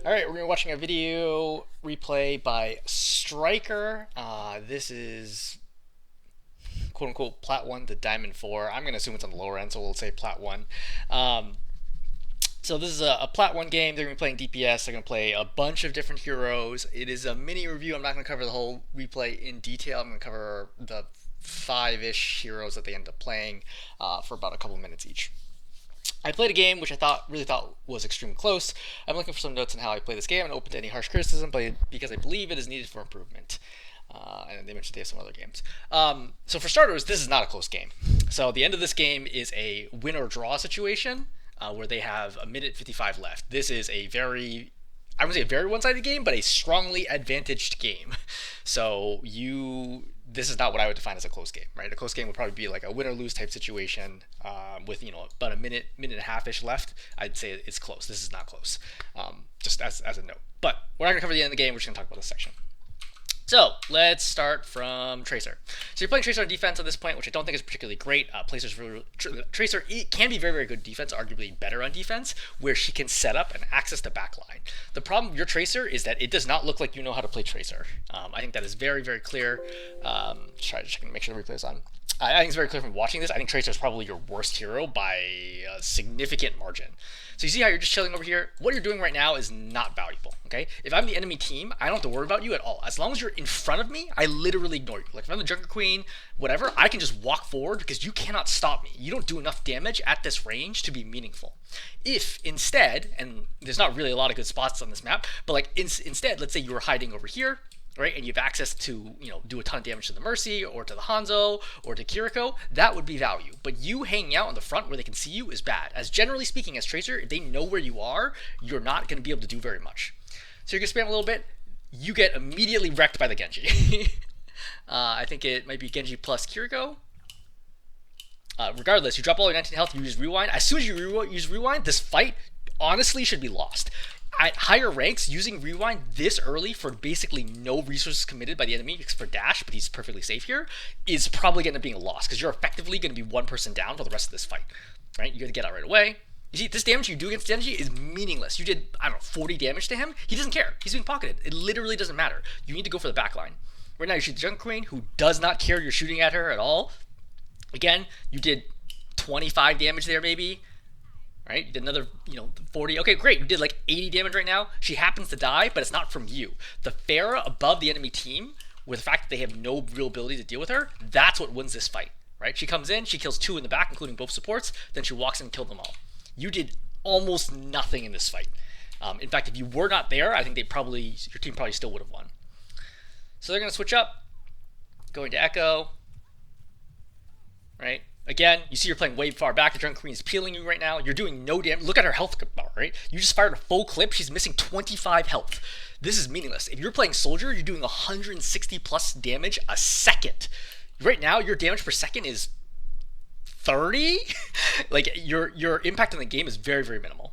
All right, we're gonna be watching a video replay by Striker. This is quote unquote Plat 1 to Diamond 4. I'm gonna assume it's on the lower end, so we'll say Plat 1. So this is a Plat 1 game. They're gonna be playing DPS. They're gonna play a bunch of different heroes. It is a mini review. I'm not gonna cover the whole replay in detail. I'm gonna cover the five-ish heroes that they end up playing for about a couple minutes each. I played a game which I really thought was extremely close. I'm looking for some notes on how I play this game and open to any harsh criticism, because I believe it is needed for improvement. And they mentioned they have some other games. So for starters, this is not a close game. So the end of this game is a win or draw situation where they have a minute 55 left. This is I wouldn't say a very one-sided game, but a strongly advantaged game. So this is not what I would define as a close game, right? A close game would probably be like a win or lose type situation with about a minute and a half-ish left. I'd say it's close. This is not close, just as a note. But we're not going to cover the end of the game. We're just going to talk about this section. So let's start from Tracer. So you're playing Tracer on defense at this point, which I don't think is particularly great. Tracer can be very, very good defense, arguably better on defense, where she can set up and access the backline. The problem with your Tracer is that it does not look like you know how to play Tracer. I think that is very, very clear. Try to check and make sure the replay is on. I think it's very clear from watching this. I think Tracer is probably your worst hero by a significant margin. So you see how you're just chilling over here? What you're doing right now is not valuable, okay? If I'm the enemy team, I don't have to worry about you at all. As long as you're in front of me, I literally ignore you. Like if I'm the Junker Queen, whatever, I can just walk forward because you cannot stop me. You don't do enough damage at this range to be meaningful. If instead, and there's not really a lot of good spots on this map, but like instead, let's say you were hiding over here, right, and you have access to, do a ton of damage to the Mercy, or to the Hanzo, or to Kiriko, that would be value. But you hanging out on the front where they can see you is bad. As generally speaking, as Tracer, if they know where you are, you're not going to be able to do very much. So you're going to spam a little bit, you get immediately wrecked by the Genji. I think it might be Genji plus Kiriko. Regardless, you drop all your 19 health, you use Rewind. As soon as you use Rewind, this fight honestly should be lost. At higher ranks, using Rewind this early for basically no resources committed by the enemy, except for Dash, but he's perfectly safe here, is probably going to be a loss, because you're effectively going to be one person down for the rest of this fight, right? You're going to get out right away. You see, this damage you do against Genji is meaningless. You did, 40 damage to him. He doesn't care. He's being pocketed. It literally doesn't matter. You need to go for the backline. Right now, you shoot the Junker Queen, who does not care you're shooting at her at all. Again, you did 25 damage there, maybe. Right, you did another, 40. Okay, great. You did like 80 damage right now. She happens to die, but it's not from you. The Pharah above the enemy team, with the fact that they have no real ability to deal with her, that's what wins this fight, right? She comes in, she kills 2 in the back, including both supports, then she walks in and killed them all. You did almost nothing in this fight. In fact, if you were not there, I think your team probably still would have won. So they're going to switch up, going to Echo, right? Again, you see you're playing way far back. The Junker Queen is peeling you right now. You're doing no damage. Look at her health bar, right? You just fired a full clip. She's missing 25 health. This is meaningless. If you're playing Soldier, you're doing 160 plus damage a second. Right now, your damage per second is 30? Like, your impact on the game is very, very minimal.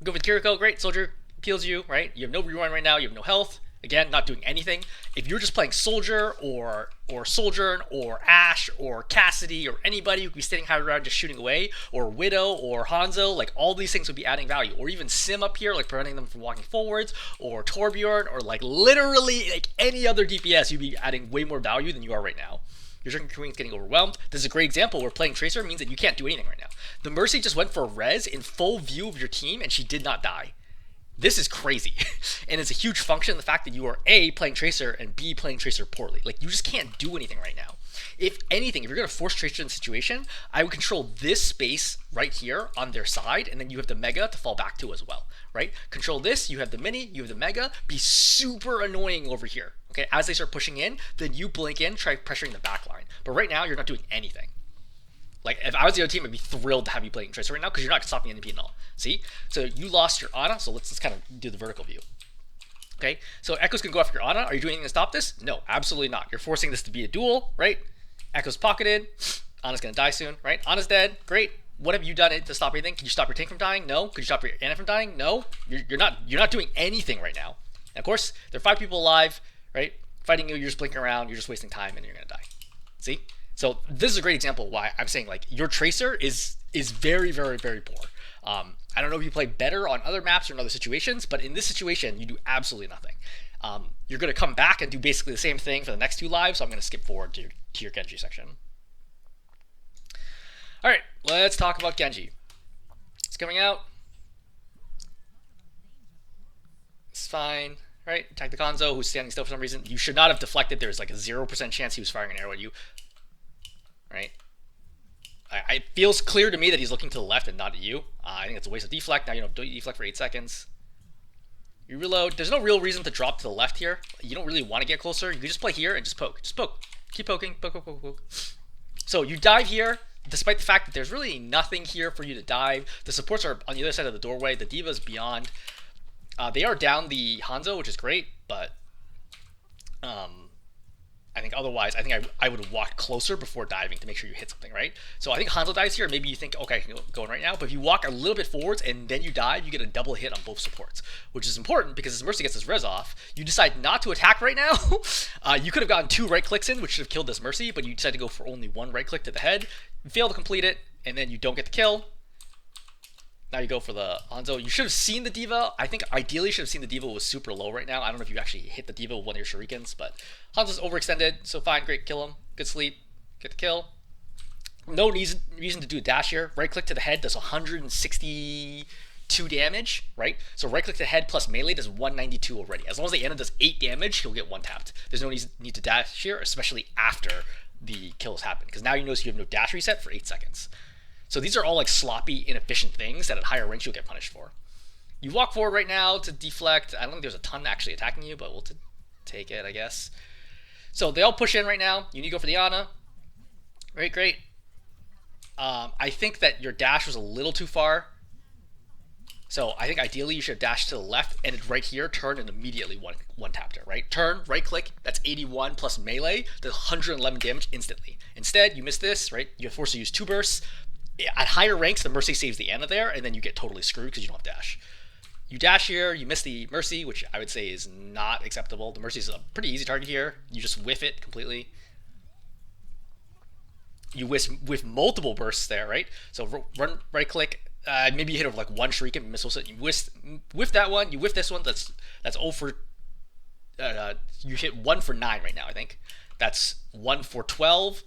Go with Kiriko. Great. Soldier peels you, right? You have no rewind right now. You have no health. Again, not doing anything. If you're just playing Soldier or Sojourn or Ashe or Cassidy or anybody who could be sitting high around just shooting away, or Widow or Hanzo, like all these things would be adding value. Or even Sim up here, like preventing them from walking forwards, or Torbjorn, or like literally like any other DPS, you'd be adding way more value than you are right now. Your Junker Queen's getting overwhelmed. This is a great example where playing Tracer means that you can't do anything right now. The Mercy just went for a res in full view of your team and she did not die. This is crazy, and it's a huge function of the fact that you are A, playing Tracer, and B, playing Tracer poorly. Like, you just can't do anything right now. If anything, if you're going to force Tracer in the situation, I would control this space right here on their side, and then you have the Mega to fall back to as well, right? Control this, you have the Mini, you have the Mega, be super annoying over here, okay? As they start pushing in, then you blink in, try pressuring the back line. But right now, you're not doing anything. Like, if I was the other team, I'd be thrilled to have you playing Tracer right now because you're not stopping NP at all. See? So you lost your Ana, so let's kind of do the vertical view. Okay? So Echo's going to go after your Ana. Are you doing anything to stop this? No, absolutely not. You're forcing this to be a duel, right? Echo's pocketed. Ana's going to die soon, right? Ana's dead. Great. What have you done to stop anything? Can you stop your tank from dying? No. Could you stop your Ana from dying? No. You're not doing anything right now. And of course, there are 5 people alive, right? Fighting you, you're just blinking around, you're just wasting time, and you're going to die. See? So this is a great example of why I'm saying, like, your Tracer is very, very, very poor. I don't know if you play better on other maps or in other situations, but in this situation, you do absolutely nothing. You're going to come back and do basically the same thing for the next 2 lives, so I'm going to skip forward to your Genji section. Alright, let's talk about Genji. It's coming out. It's fine. Right? Attack the Konzo, who's standing still for some reason. You should not have deflected. There's like a 0% chance he was firing an arrow at you. Right? It feels clear to me that he's looking to the left and not at you. I think it's a waste of deflect. Now you don't deflect for 8 seconds. You reload. There's no real reason to drop to the left here. You don't really want to get closer. You can just play here and just poke. Just poke. Keep poking. Poke, poke, poke, poke. So you dive here, despite the fact that there's really nothing here for you to dive. The supports are on the other side of the doorway. The D.Va's beyond. They are down the Hanzo, which is great, but I think otherwise, I would have walked closer before diving to make sure you hit something, right? So I think Hanzo dives here. Maybe you think, okay, I can go in right now. But if you walk a little bit forwards and then you dive, you get a double hit on both supports, which is important because as Mercy gets his res off, you decide not to attack right now. You could have gotten 2 right clicks in, which should have killed this Mercy, but you decide to go for only 1 right click to the head. You fail to complete it, and then you don't get the kill. Now you go for the Hanzo. You should have seen the D.Va. I think ideally you should have seen the D.Va was super low right now. I don't know if you actually hit the D.Va with one of your shurikens, but Hanzo's overextended, so fine, great, kill him. Good sleep, get the kill. No reason to do a dash here. Right click to the head does 162 damage, right? So right click to the head plus melee does 192 already. As long as the Ana does 8 damage, he'll get 1 tapped. There's no need to dash here, especially after the kills happen, because now you notice you have no dash reset for 8 seconds. So these are all like sloppy, inefficient things that at higher ranks you'll get punished for. You walk forward right now to deflect. I don't think there's a ton actually attacking you, but we'll take it, I guess. So they all push in right now. You need to go for the Ana. Great, great. I think that your dash was a little too far. So I think ideally you should have dashed to the left and right here, turn and immediately one tapped her, right? Turn, right click, that's 81 plus melee, that's 111 damage instantly. Instead, you miss this, right? You're forced to use 2 bursts. At higher ranks, the Mercy saves the Ana there, and then you get totally screwed because you don't have dash. You dash here, you miss the Mercy, which I would say is not acceptable. The Mercy is a pretty easy target here. You just whiff it completely. You whiff multiple bursts there, right? So run right click. Maybe you hit it with like 1 shuriken, missile set. You whiff that one. You whiff this one. That's 0 for. You hit 1 for 9 right now. I think that's 1 for 12.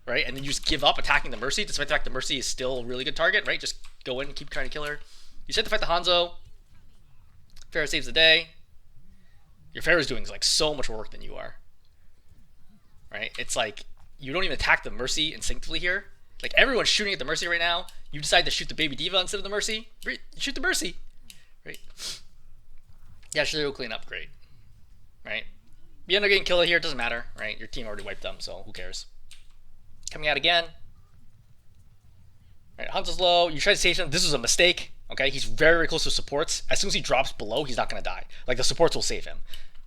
Right, and then you just give up attacking the Mercy, despite the fact the Mercy is still a really good target, right? Just go in and keep trying to kill her. You set to fight the Hanzo. Pharah saves the day. Your Pharah is doing like so much work than you are. Right? It's like you don't even attack the Mercy instinctively here. Like everyone's shooting at the Mercy right now. You decide to shoot the baby D.Va instead of the Mercy. Shoot the Mercy. Right? Yeah, sure, clean up. Great. Right? You end up getting killed here. It doesn't matter. Right? Your team already wiped them, so who cares? Coming out again. Right, Hanzo's low. You try to save him. This was a mistake. Okay, he's very, very close to supports. As soon as he drops below, he's not going to die. Like, the supports will save him.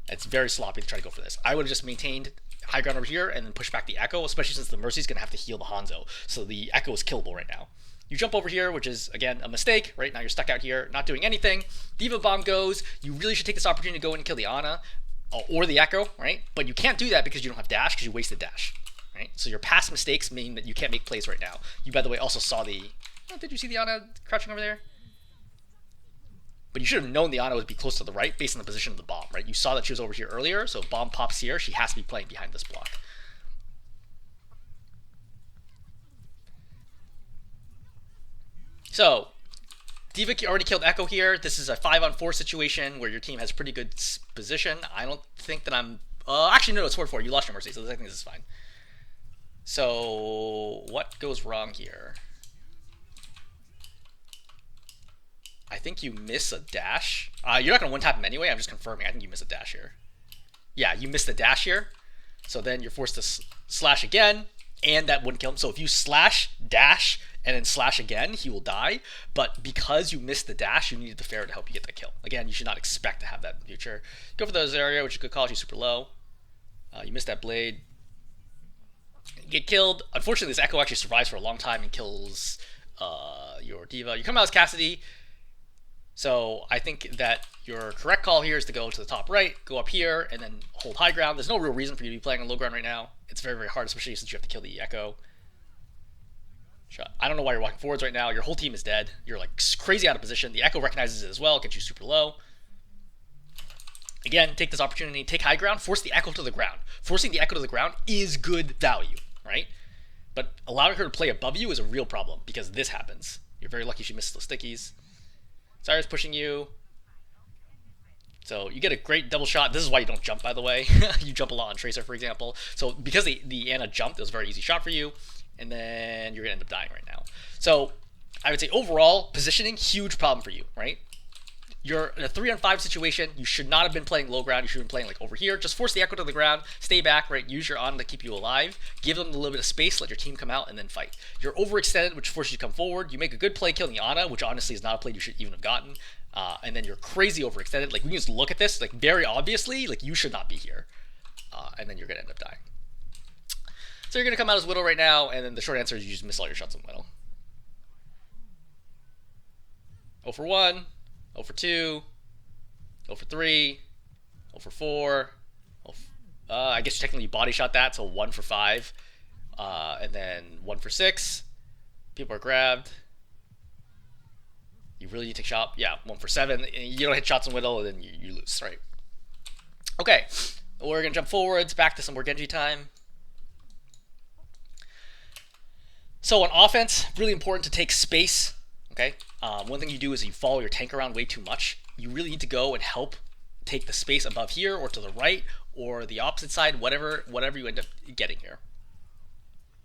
It's very sloppy to try to go for this. I would have just maintained high ground over here and then push back the Echo, especially since the Mercy's going to have to heal the Hanzo. So the Echo is killable right now. You jump over here, which is, again, a mistake. Right now you're stuck out here, not doing anything. D.Va bomb goes. You really should take this opportunity to go in and kill the Ana or the Echo, right? But you can't do that because you don't have dash, because you wasted dash. Right? So your past mistakes mean that you can't make plays right now. You, by the way, also saw the... Oh, did you see the Ana crouching over there? But you should have known the Ana would be close to the right based on the position of the bomb, right? You saw that she was over here earlier, so bomb pops here. She has to be playing behind this block. So, D.Va already killed Echo here. This is a 5-on-4 situation where your team has pretty good position. I don't think that I'm... actually, no, it's 4-4. You lost your Mercy, so I think this is fine. So, what goes wrong here? I think you miss a dash. You're not going to one-tap him anyway. I'm just confirming. I think you miss a dash here. Yeah, you missed the dash here. So then you're forced to slash again, and that wouldn't kill him. So if you slash, dash, and then slash again, he will die. But because you missed the dash, you needed the Pharah to help you get the kill. Again, you should not expect to have that in the future. Go for the Zarya, which is a good call. She's super low. You missed that blade. Get killed. Unfortunately, this Echo actually survives for a long time and kills your D.Va. You come out as Cassidy. So I think that your correct call here is to go to the top right, go up here, and then hold high ground. There's no real reason for you to be playing on low ground right now. It's very, very hard, especially since you have to kill the Echo. Shot. I don't know why you're walking forwards right now. Your whole team is dead. You're like crazy out of position. The Echo recognizes it as well, gets you super low. Again, take this opportunity, take high ground, force the Echo to the ground. Forcing the Echo to the ground is good value, right? But allowing her to play above you is a real problem because this happens. You're very lucky she missed those stickies. Zyra's pushing you. So you get a great double shot. This is why you don't jump, by the way. You jump a lot on Tracer, for example. So because the Ana jumped, it was a very easy shot for you. And then you're going to end up dying right now. So I would say overall, positioning, huge problem for you, right? You're in a 3-on-5 situation. You should not have been playing low ground. You should have been playing like over here. Just force the Echo to the ground. Stay back, right? Use your Ana to keep you alive. Give them a little bit of space. Let your team come out and then fight. You're overextended, which forces you to come forward. You make a good play killing the Ana, which honestly is not a play you should even have gotten. And then you're crazy overextended. Like, we can just look at this, like, very obviously, like, you should not be here. And then you're going to end up dying. So you're going to come out as Widow right now, and then the short answer is you just miss all your shots on Widow. 0 for 1, 0 for 2, 0 for 3, 0 for 4. I guess technically you body shot that, so 1 for 5. And then 1 for 6. People are grabbed. You really need to take shot. Yeah, 1 for 7. You don't hit shots on Widow, and then you lose, right? Okay, we're going to jump forwards, back to some more Genji time. So on offense, really important to take space, okay? One thing you do is you follow your tank around way too much. You really need to go and help take the space above here or to the right or the opposite side, whatever you end up getting here.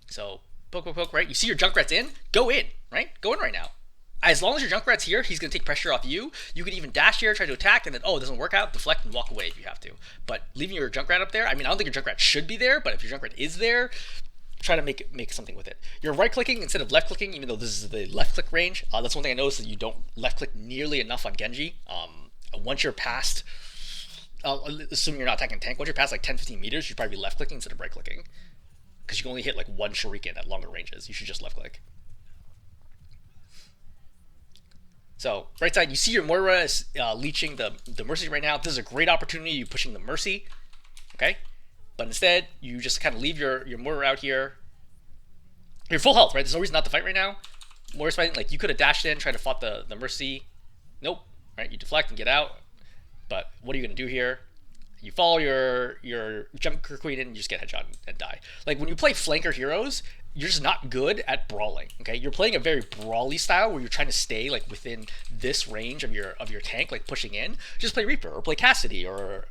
So poke, poke, poke, right? You see your Junkrat's in? Go in, right? Go in right now. As long as your Junkrat's here, he's going to take pressure off you. You can even dash here, try to attack, and then, oh, it doesn't work out, deflect and walk away if you have to. But leaving your Junkrat up there, I mean, I don't think your Junkrat should be there, but if your Junkrat is there, try to make something with it. You're right-clicking instead of left-clicking, even though this is the left-click range. That's one thing I noticed, that you don't left-click nearly enough on Genji. Once you're past, assuming you're not attacking tank, once you're past like 10-15 meters, you should probably be left-clicking instead of right-clicking. Because you can only hit like one shuriken at longer ranges. You should just left-click. So, right side, you see your Moira is leeching the Mercy right now. This is a great opportunity, you pushing the Mercy, okay? But instead, you just kind of leave your Moira out here. You're full health, right? There's no reason not to fight right now. Moira's fighting, like, you could have dashed in, tried to fought the Mercy. Nope, right? You deflect and get out. But what are you going to do here? You follow your Junker Queen in and you just get headshot and die. Like, when you play flanker heroes, you're just not good at brawling, okay? You're playing a very brawly style where you're trying to stay like within this range of your tank, like pushing in. Just play Reaper or play Cassidy or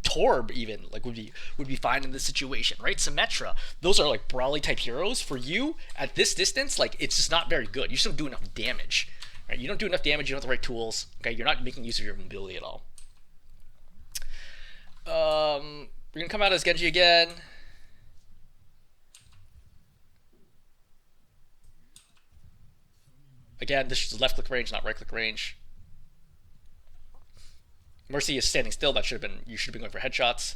Torb even, like would be fine in this situation, right? Symmetra, those are like brawly type heroes. For you at this distance, like it's just not very good. You just don't do enough damage, right? You don't do enough damage. You don't have the right tools, okay? You're not making use of your mobility at all. We're gonna come out as Genji again. Again, this is left click range, not right click range. Mercy is standing still. That should have been, you should have been going for headshots.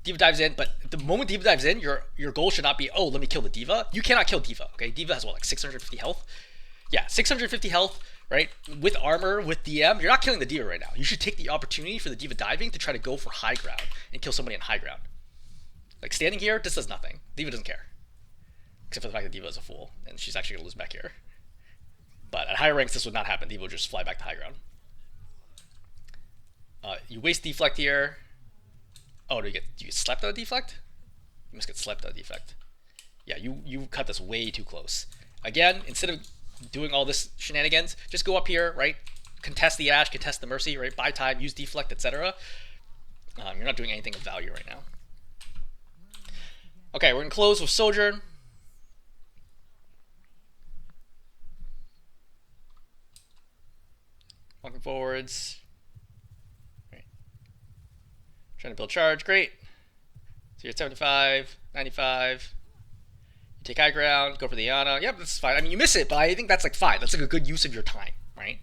D.Va dives in, but the moment D.Va dives in, your goal should not be, oh, let me kill the D.Va. You cannot kill D.Va, okay? D.Va has what, like 650 health? Yeah, 650 health, right? With armor, with DM, you're not killing the D.Va right now. You should take the opportunity for the D.Va diving to try to go for high ground and kill somebody on high ground. Like standing here, this does nothing. D.Va doesn't care. Except for the fact that D.Va is a fool, and she's actually gonna lose back here. But at higher ranks, this would not happen. D.Va would just fly back to high ground. You waste deflect here. Oh, do you get slept out of deflect? You must get slept out of deflect. Yeah, you cut this way too close. Again, instead of doing all this shenanigans, just go up here, right? Contest the Ashe, contest the Mercy, right? Buy time, use deflect, etc. You're not doing anything of value right now. Okay, we're gonna close with Sojourn. Walking forwards. Right. Trying to build charge, great. So you're at 75, 95. You take high ground, go for the Ana. Yep, that's fine. I mean, you miss it, but I think that's like fine. That's like a good use of your time, right?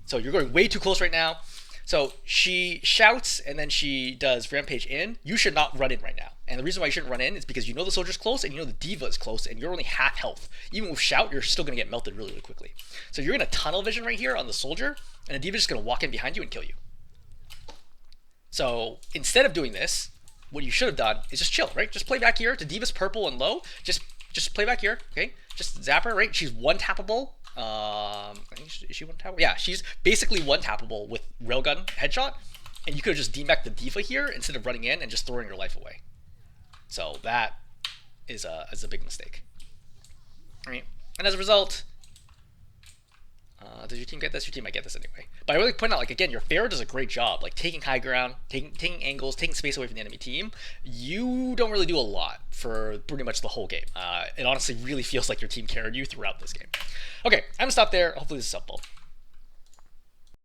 So you're going way too close right now. So she shouts and then she does Rampage in. You should not run in right now. And the reason why you shouldn't run in is because you know the soldier's close and you know the D.Va is close and you're only half health. Even with shout, you're still going to get melted really, really quickly. So you're going to tunnel vision right here on the soldier and the D.Va is just going to walk in behind you and kill you. So instead of doing this, what you should have done is just chill, right? Just play back here to D.Va's purple and low. Just just play back here, okay? Just zap her, right? She's one tappable. Is she one tappable? Yeah, she's basically one tappable with railgun headshot, and you could have just demed the diva here instead of running in and just throwing your life away. So that is a big mistake. All right, and as a result, does your team get this? Your team might get this anyway. But I really point out, like, again, your Pharah does a great job, like taking high ground, taking angles, taking space away from the enemy team. You don't really do a lot for pretty much the whole game. It honestly really feels like your team carried you throughout this game. Okay, I'm gonna stop there. Hopefully this is helpful.